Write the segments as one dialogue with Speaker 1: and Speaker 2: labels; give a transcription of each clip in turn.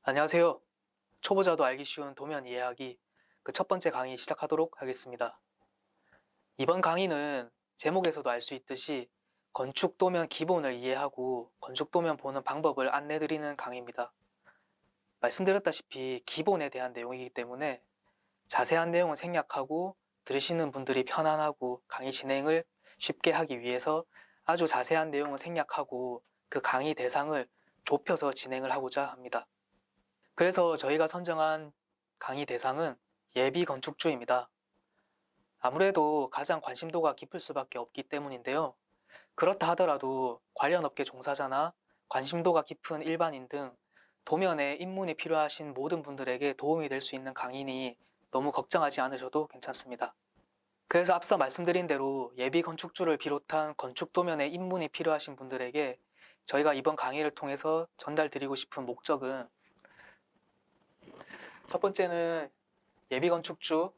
Speaker 1: 안녕하세요. 초보자도 알기 쉬운 도면 이해하기 그 첫 번째 강의 시작하도록 하겠습니다. 이번 강의는 제목에서도 알 수 있듯이 건축 도면 기본을 이해하고 건축 도면 보는 방법을 안내드리는 강의입니다. 말씀드렸다시피 기본에 대한 내용이기 때문에 자세한 내용은 생략하고 들으시는 분들이 편안하고 강의 진행을 쉽게 하기 위해서 아주 자세한 내용은 생략하고 그 강의 대상을 좁혀서 진행을 하고자 합니다. 그래서 저희가 선정한 강의 대상은 예비 건축주입니다. 아무래도 가장 관심도가 깊을 수밖에 없기 때문인데요. 그렇다 하더라도 관련 업계 종사자나 관심도가 깊은 일반인 등 도면에 입문이 필요하신 모든 분들에게 도움이 될 수 있는 강의니 너무 걱정하지 않으셔도 괜찮습니다. 그래서 앞서 말씀드린 대로 예비 건축주를 비롯한 건축 도면에 입문이 필요하신 분들에게 저희가 이번 강의를 통해서 전달드리고 싶은 목적은 첫 번째는 예비 건축주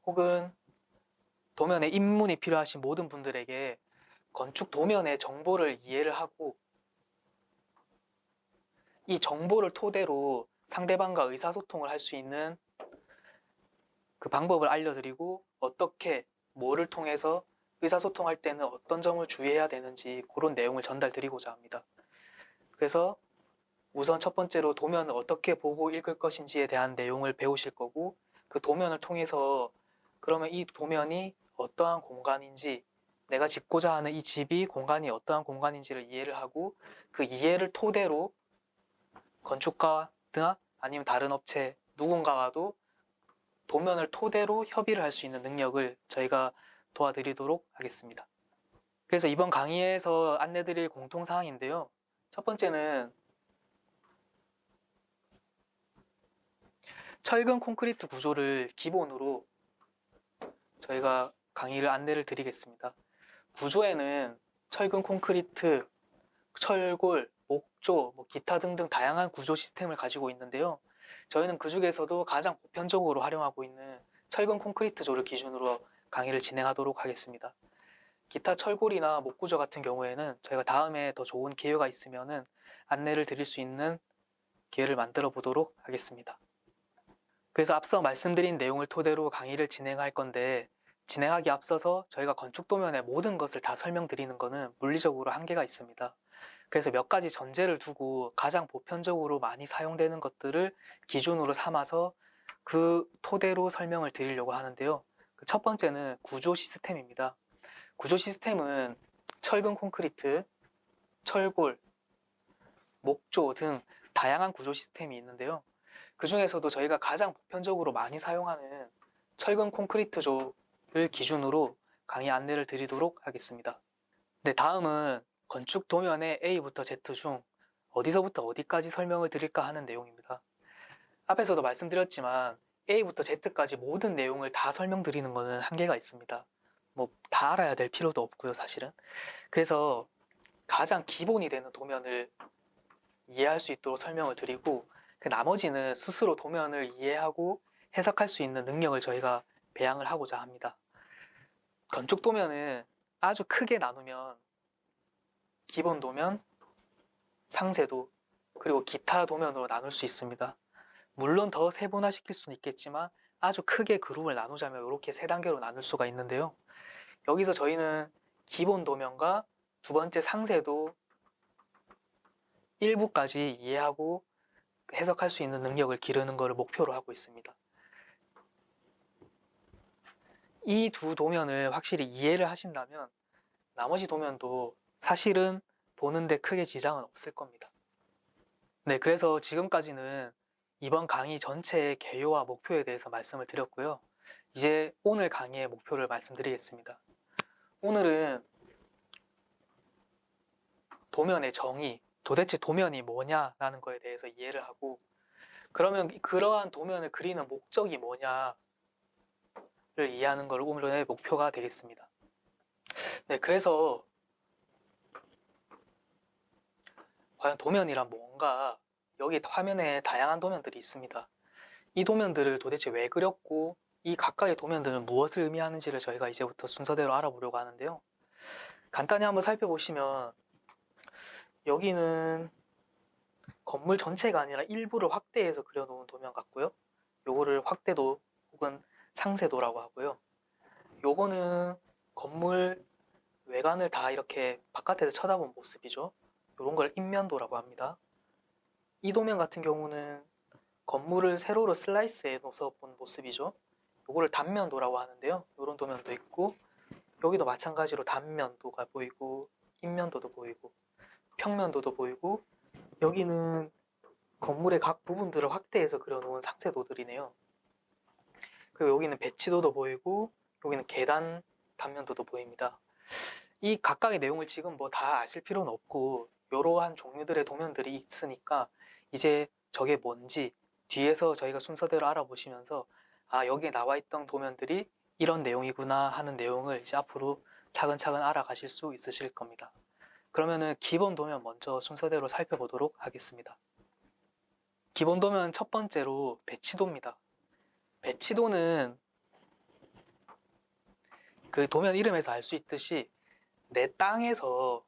Speaker 1: 혹은 도면에 입문이 필요하신 모든 분들에게 건축 도면의 정보를 이해를 하고 이 정보를 토대로 상대방과 의사소통을 할 수 있는 그 방법을 알려드리고 어떻게 뭐를 통해서 의사소통할 때는 어떤 점을 주의해야 되는지 그런 내용을 전달드리고자 합니다. 그래서 우선 첫 번째로 도면을 어떻게 보고 읽을 것인지에 대한 내용을 배우실 거고 그 도면을 통해서 그러면 이 도면이 어떠한 공간인지 내가 짓고자 하는 이 집이 공간이 어떠한 공간인지를 이해를 하고 그 이해를 토대로 건축가나 아니면 다른 업체 누군가와도 도면을 토대로 협의를 할 수 있는 능력을 저희가 도와드리도록 하겠습니다. 그래서 이번 강의에서 안내드릴 공통사항인데요. 첫 번째는 철근 콘크리트 구조를 기본으로 저희가 강의를 안내를 드리겠습니다. 구조에는 철근 콘크리트, 철골, 목조, 기타 등등 다양한 구조 시스템을 가지고 있는데요. 저희는 그 중에서도 가장 보편적으로 활용하고 있는 철근 콘크리트조를 기준으로 강의를 진행하도록 하겠습니다. 기타 철골이나 목구조 같은 경우에는 저희가 다음에 더 좋은 기회가 있으면 안내를 드릴 수 있는 기회를 만들어 보도록 하겠습니다. 그래서 앞서 말씀드린 내용을 토대로 강의를 진행할 건데 진행하기 앞서서 저희가 건축 도면의 모든 것을 다 설명드리는 것은 물리적으로 한계가 있습니다. 그래서 몇 가지 전제를 두고 가장 보편적으로 많이 사용되는 것들을 기준으로 삼아서 그 토대로 설명을 드리려고 하는데요. 첫 번째는 구조 시스템입니다. 구조 시스템은 철근 콘크리트, 철골, 목조 등 다양한 구조 시스템이 있는데요. 그 중에서도 저희가 가장 보편적으로 많이 사용하는 철근 콘크리트조를 기준으로 강의 안내를 드리도록 하겠습니다. 네, 다음은 건축 도면의 A부터 Z 중 어디서부터 어디까지 설명을 드릴까 하는 내용입니다. 앞에서도 말씀드렸지만 A부터 Z까지 모든 내용을 다 설명드리는 것은 한계가 있습니다. 다 알아야 될 필요도 없고요, 사실은. 그래서 가장 기본이 되는 도면을 이해할 수 있도록 설명을 드리고 그 나머지는 스스로 도면을 이해하고 해석할 수 있는 능력을 저희가 배양을 하고자 합니다. 건축 도면은 아주 크게 나누면 기본 도면, 상세도, 그리고 기타 도면으로 나눌 수 있습니다. 물론 더 세분화시킬 수는 있겠지만 아주 크게 그룹을 나누자면 이렇게 세 단계로 나눌 수가 있는데요. 여기서 저희는 기본 도면과 두 번째 상세도 일부까지 이해하고 해석할 수 있는 능력을 기르는 것을 목표로 하고 있습니다. 이 두 도면을 확실히 이해를 하신다면 나머지 도면도 사실은 보는데 크게 지장은 없을 겁니다. 네, 그래서 지금까지는 이번 강의 전체의 개요와 목표에 대해서 말씀을 드렸고요. 이제 오늘 강의의 목표를 말씀드리겠습니다. 오늘은 도면의 정의, 도대체 도면이 뭐냐라는 거에 대해서 이해를 하고 그러면 그러한 도면을 그리는 목적이 뭐냐를 이해하는 걸 오늘의 목표가 되겠습니다. 네, 그래서 과연 도면이란 뭔가 여기 화면에 다양한 도면들이 있습니다. 이 도면들을 도대체 왜 그렸고 이 각각의 도면들은 무엇을 의미하는지를 저희가 이제부터 순서대로 알아보려고 하는데요. 간단히 한번 살펴보시면 여기는 건물 전체가 아니라 일부를 확대해서 그려놓은 도면 같고요. 요거를 확대도 혹은 상세도라고 하고요. 요거는 건물 외관을 다 이렇게 바깥에서 쳐다본 모습이죠. 이런 걸 인면도라고 합니다. 이 도면 같은 경우는 건물을 세로로 슬라이스해 놓아서 본 모습이죠. 요거를 단면도라고 하는데요. 이런 도면도 있고, 여기도 마찬가지로 단면도가 보이고 인면도도 보이고 평면도도 보이고, 여기는 건물의 각 부분들을 확대해서 그려놓은 상세도들이네요. 그리고 여기는 배치도도 보이고, 여기는 계단 단면도도 보입니다. 이 각각의 내용을 지금 뭐 다 아실 필요는 없고, 이러한 종류들의 도면들이 있으니까 이제 저게 뭔지 뒤에서 저희가 순서대로 알아보시면서, 아, 여기에 나와 있던 도면들이 이런 내용이구나 하는 내용을 이제 앞으로 차근차근 알아가실 수 있으실 겁니다. 그러면은 기본 도면 먼저 순서대로 살펴보도록 하겠습니다. 기본 도면 첫 번째로 배치도입니다. 배치도는 그 도면 이름에서 알 수 있듯이 내 땅에서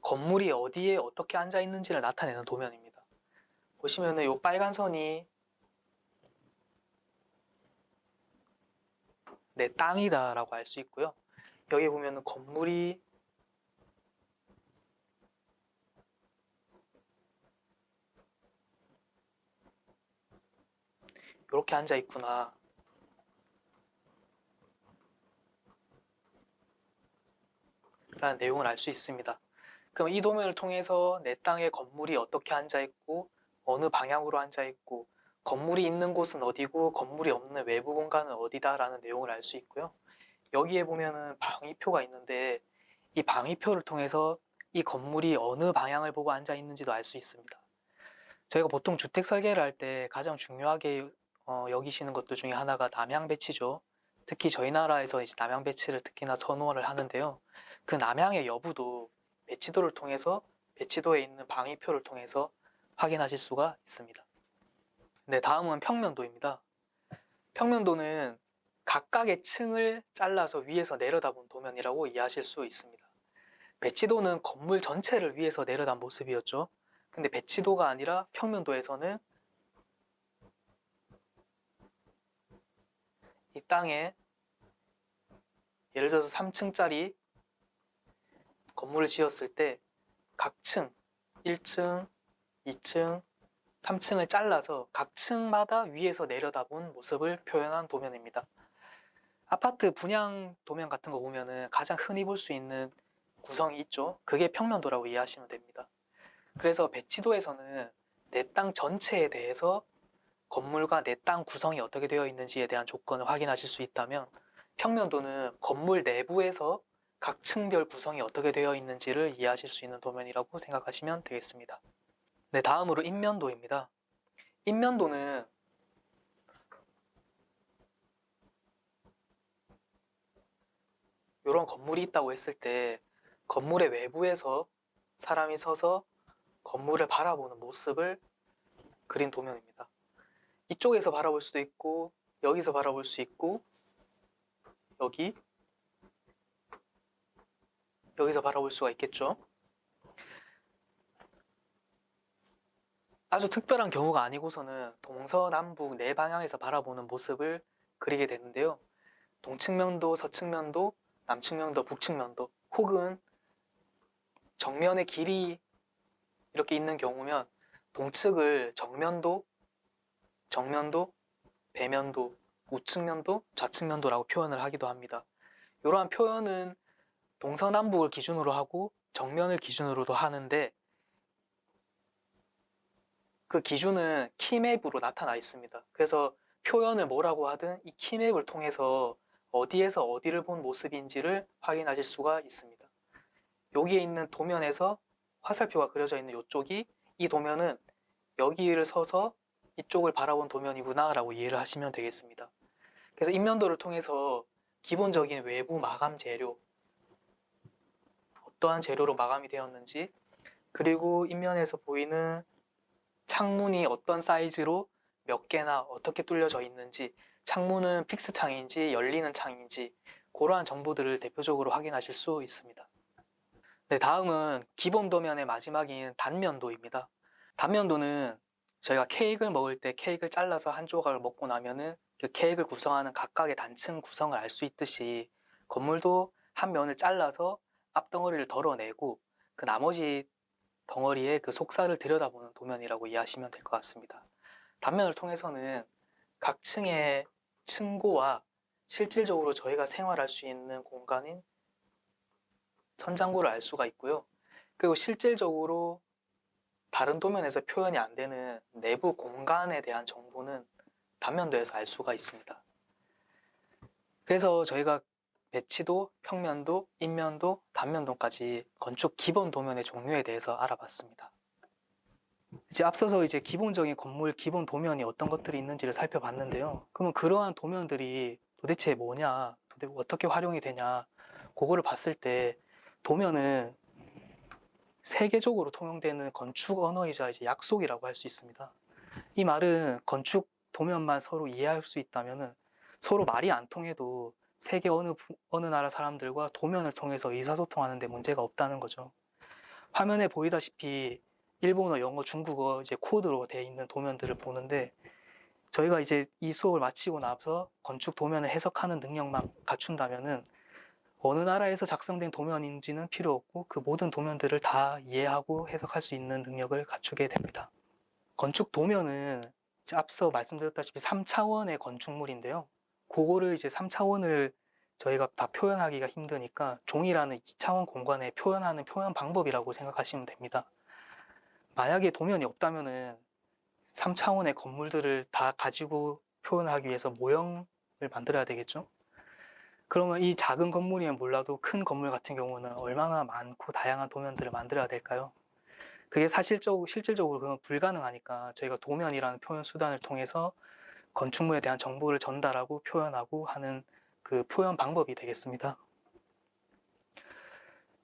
Speaker 1: 건물이 어디에 어떻게 앉아 있는지를 나타내는 도면입니다. 보시면은 이 빨간 선이 내 땅이다 라고 알 수 있고요. 여기 보면은 건물이 이렇게 앉아 있구나 라는 내용을 알 수 있습니다. 그럼 이 도면을 통해서 내 땅에 건물이 어떻게 앉아 있고 어느 방향으로 앉아 있고 건물이 있는 곳은 어디고 건물이 없는 외부 공간은 어디다 라는 내용을 알 수 있고요. 여기에 보면은 방위표가 있는데 이 방위표를 통해서 이 건물이 어느 방향을 보고 앉아 있는지도 알 수 있습니다. 저희가 보통 주택 설계를 할 때 가장 중요하게 여기시는 것들 중에 하나가 남향 배치죠. 특히 저희 나라에서 이제 남향 배치를 특히나 선호를 하는데요. 그 남향의 여부도 배치도를 통해서, 배치도에 있는 방위표를 통해서 확인하실 수가 있습니다. 네, 다음은 평면도입니다. 평면도는 각각의 층을 잘라서 위에서 내려다본 도면이라고 이해하실 수 있습니다. 배치도는 건물 전체를 위에서 내려단 모습이었죠. 근데 배치도가 아니라 평면도에서는 이 땅에 예를 들어서 3층짜리 건물을 지었을 때 각 층, 1층, 2층, 3층을 잘라서 각 층마다 위에서 내려다본 모습을 표현한 도면입니다. 아파트 분양 도면 같은 거 보면은 가장 흔히 볼 수 있는 구성이 있죠. 그게 평면도라고 이해하시면 됩니다. 그래서 배치도에서는 내 땅 전체에 대해서 건물과 내 땅 구성이 어떻게 되어 있는지에 대한 조건을 확인하실 수 있다면, 평면도는 건물 내부에서 각 층별 구성이 어떻게 되어 있는지를 이해하실 수 있는 도면이라고 생각하시면 되겠습니다. 네, 다음으로 인면도입니다. 인면도는 이런 건물이 있다고 했을 때 건물의 외부에서 사람이 서서 건물을 바라보는 모습을 그린 도면입니다. 이쪽에서 바라볼 수도 있고 여기서 바라볼 수 있고 여기서 바라볼 수가 있겠죠. 아주 특별한 경우가 아니고서는 동서남북 네 방향에서 바라보는 모습을 그리게 되는데요. 동측면도, 서측면도, 남측면도, 북측면도, 혹은 정면의 길이 이렇게 있는 경우면 동측을 정면도, 정면도, 배면도, 우측면도, 좌측면도라고 표현을 하기도 합니다. 이러한 표현은 동서남북을 기준으로 하고 정면을 기준으로도 하는데, 그 기준은 키맵으로 나타나 있습니다. 그래서 표현을 뭐라고 하든 이 키맵을 통해서 어디에서 어디를 본 모습인지를 확인하실 수가 있습니다. 여기에 있는 도면에서 화살표가 그려져 있는 이쪽이, 이 도면은 여기를 서서 이쪽을 바라본 도면이구나 라고 이해를 하시면 되겠습니다. 그래서 인면도를 통해서 기본적인 외부 마감 재료, 어떠한 재료로 마감이 되었는지, 그리고 인면에서 보이는 창문이 어떤 사이즈로 몇 개나 어떻게 뚫려져 있는지, 창문은 픽스 창인지 열리는 창인지, 그러한 정보들을 대표적으로 확인하실 수 있습니다. 네, 다음은 기본 도면의 마지막인 단면도입니다. 단면도는 저희가 케이크를 먹을 때 케이크를 잘라서 한 조각을 먹고 나면은 그 케이크를 구성하는 각각의 단층 구성을 알 수 있듯이 건물도 한 면을 잘라서 앞덩어리를 덜어내고 그 나머지 덩어리에 그 속살을 들여다보는 도면이라고 이해하시면 될 것 같습니다. 단면을 통해서는 각 층의 층고와 실질적으로 저희가 생활할 수 있는 공간인 천장고를 알 수가 있고요. 그리고 실질적으로 다른 도면에서 표현이 안 되는 내부 공간에 대한 정보는 단면도에서 알 수가 있습니다. 그래서 저희가 배치도, 평면도, 인면도, 단면도까지 건축 기본 도면의 종류에 대해서 알아봤습니다. 이제 앞서서 이제 기본적인 건물 기본 도면이 어떤 것들이 있는지를 살펴봤는데요. 그러면 그러한 도면들이 도대체 뭐냐, 도대체 어떻게 활용이 되냐, 그거를 봤을 때 도면은 세계적으로 통용되는 건축 언어이자 이제 약속이라고 할 수 있습니다. 이 말은 건축 도면만 서로 이해할 수 있다면은 서로 말이 안 통해도 세계 어느 나라 사람들과 도면을 통해서 의사소통하는 데 문제가 없다는 거죠. 화면에 보이다시피 일본어, 영어, 중국어 이제 코드로 되어 있는 도면들을 보는데 저희가 이제 이 수업을 마치고 나서 건축 도면을 해석하는 능력만 갖춘다면은 어느 나라에서 작성된 도면인지는 필요 없고 그 모든 도면들을 다 이해하고 해석할 수 있는 능력을 갖추게 됩니다. 건축 도면은 이제 앞서 말씀드렸다시피 3차원의 건축물인데요. 그거를 이제 3차원을 저희가 다 표현하기가 힘드니까 종이라는 2차원 공간에 표현하는 표현 방법이라고 생각하시면 됩니다. 만약에 도면이 없다면은 3차원의 건물들을 다 가지고 표현하기 위해서 모형을 만들어야 되겠죠. 그러면 이 작은 건물이면 몰라도 큰 건물 같은 경우는 얼마나 많고 다양한 도면들을 만들어야 될까요? 그게 실질적으로 그건 불가능하니까 저희가 도면이라는 표현 수단을 통해서 건축물에 대한 정보를 전달하고 표현하고 하는 그 표현 방법이 되겠습니다.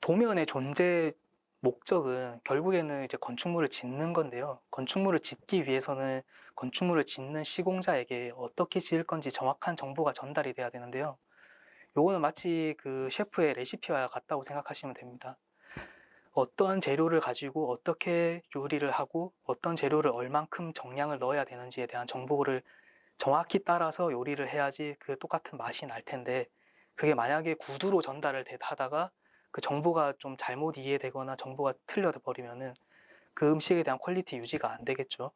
Speaker 1: 도면의 존재 목적은 결국에는 이제 건축물을 짓는 건데요. 건축물을 짓기 위해서는 건축물을 짓는 시공자에게 어떻게 지을 건지 정확한 정보가 전달이 돼야 되는데요. 요거는 마치 그 셰프의 레시피와 같다고 생각하시면 됩니다. 어떠한 재료를 가지고 어떻게 요리를 하고 어떤 재료를 얼만큼 정량을 넣어야 되는지에 대한 정보를 정확히 따라서 요리를 해야지 그 똑같은 맛이 날 텐데 그게 만약에 구두로 전달을 하다가 그 정보가 좀 잘못 이해되거나 정보가 틀려져 버리면은 그 음식에 대한 퀄리티 유지가 안 되겠죠.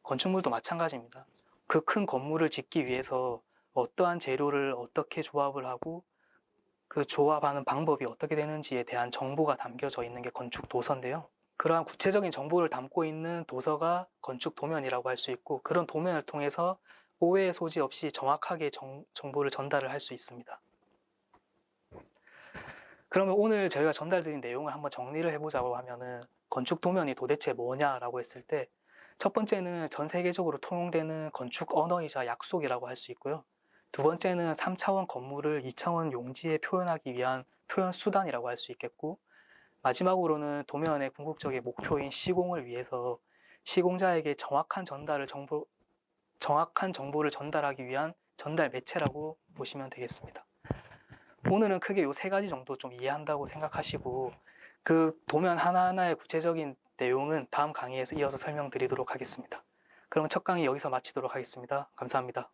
Speaker 1: 건축물도 마찬가지입니다. 그 큰 건물을 짓기 위해서 어떠한 재료를 어떻게 조합을 하고 그 조합하는 방법이 어떻게 되는지에 대한 정보가 담겨져 있는 게 건축 도서인데요. 그러한 구체적인 정보를 담고 있는 도서가 건축 도면이라고 할 수 있고 그런 도면을 통해서 오해의 소지 없이 정확하게 정보를 전달을 할 수 있습니다. 그러면 오늘 저희가 전달드린 내용을 한번 정리를 해보자고 하면은 건축 도면이 도대체 뭐냐라고 했을 때 첫 번째는 전 세계적으로 통용되는 건축 언어이자 약속이라고 할 수 있고요. 두 번째는 3차원 건물을 2차원 용지에 표현하기 위한 표현 수단이라고 할 수 있겠고 마지막으로는 도면의 궁극적인 목표인 시공을 위해서 시공자에게 정확한 정보를 전달하기 위한 전달 매체라고 보시면 되겠습니다. 오늘은 크게 이 세 가지 정도 좀 이해한다고 생각하시고 그 도면 하나하나의 구체적인 내용은 다음 강의에서 이어서 설명드리도록 하겠습니다. 그럼 첫 강의 여기서 마치도록 하겠습니다. 감사합니다.